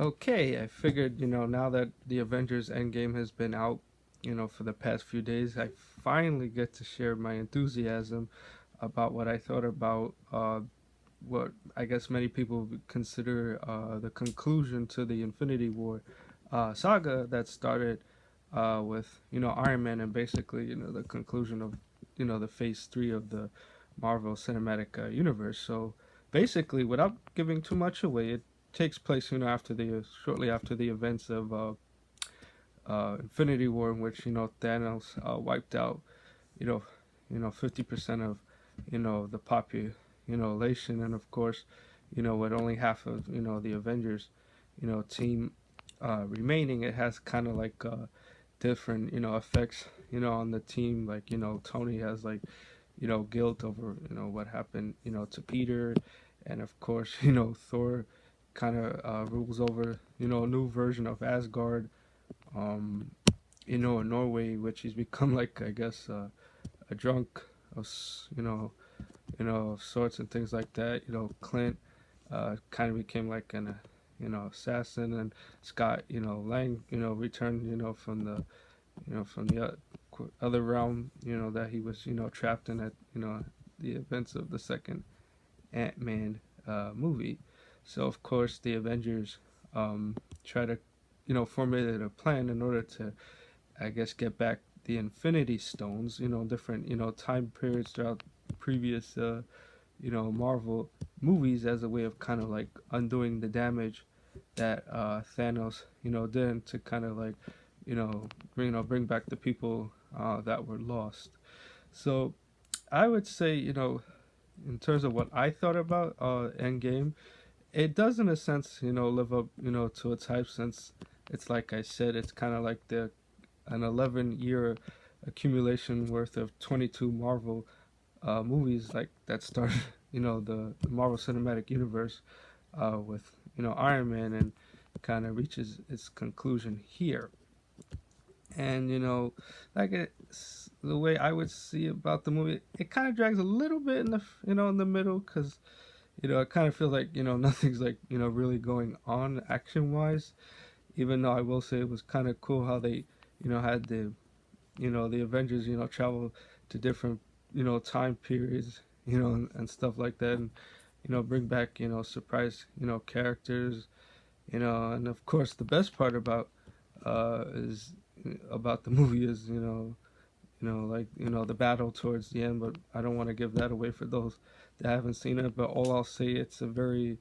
Okay, I figured, now that the Avengers Endgame has been out, for the past few days, I finally get to share my enthusiasm about what I thought about what I guess many people would consider the conclusion to the Infinity War saga that started with, Iron Man and basically, the conclusion of, the phase three of the Marvel Cinematic Universe. So basically, without giving too much away, it takes place, after the shortly after the events of Infinity War, in which Thanos wiped out, you know, 50% of, the population, and of course, with only half of the Avengers, team remaining, it has kind of like different effects on the team. Like Tony has like guilt over what happened to Peter, and of course Thor kind of rules over a new version of Asgard, um in Norway, which he's become like I guess a drunk of of sorts and things like that. Clint kind of became like an assassin, and Scott Lang returned from the from the other realm that he was trapped in at the events of the second Ant-Man movie. So of course the Avengers try to formulate a plan in order to I guess get back the Infinity Stones, different time periods throughout previous Marvel movies, as a way of kind of like undoing the damage that Thanos did, to kind of like bring back the people that were lost. So I would say in terms of what I thought about Endgame, it does in a sense live up to its hype, since it's like I said, it's kind of like the an 11-year accumulation worth of 22 Marvel movies like that started the Marvel Cinematic Universe with Iron Man, and kind of reaches its conclusion here. And like the way I would see about the movie, it kind of drags a little bit in the in the middle, because I kind of feel like nothing's like really going on action wise. Even though I will say it was kind of cool how they had the Avengers travel to different time periods, and stuff like that, and bring back surprise characters, and of course the best part is about the movie is like the battle towards the end, but I don't want to give that away for those that haven't seen it. But all I'll say, it's a very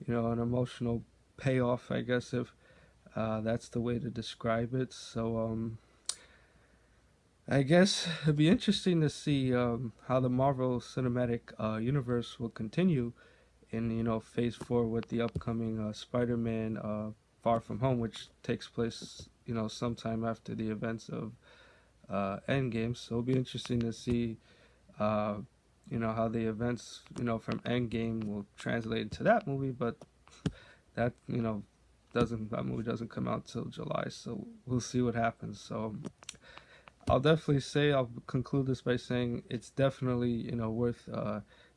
an emotional payoff, I guess, if that's the way to describe it. So I guess it'd be interesting to see how the Marvel Cinematic Universe will continue in Phase Four with the upcoming Spider-Man Far From Home, which takes place sometime after the events of Endgame. So it'll be interesting to see uh, how the events from Endgame will translate into that movie. But that doesn't that movie doesn't come out till July, so we'll see what happens. So I'll definitely say, I'll conclude this by saying it's definitely worth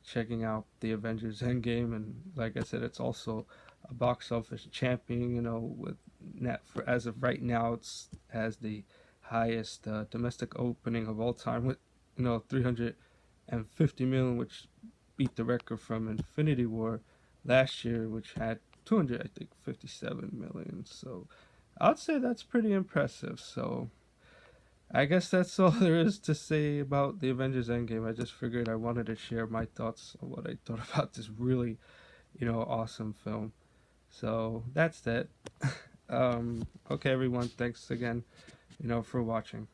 checking out the Avengers Endgame, and like I said, it's also a box office champion. With net for as of right now, it's has the highest domestic opening of all time with 350 million, which beat the record from Infinity War last year, which had 200 I think 57 million. So I'd say that's pretty impressive. So I guess that's all there is to say about the Avengers Endgame. I just figured I wanted to share my thoughts on what I thought about this really, awesome film. So that's that. Okay, everyone. Thanks again, for watching.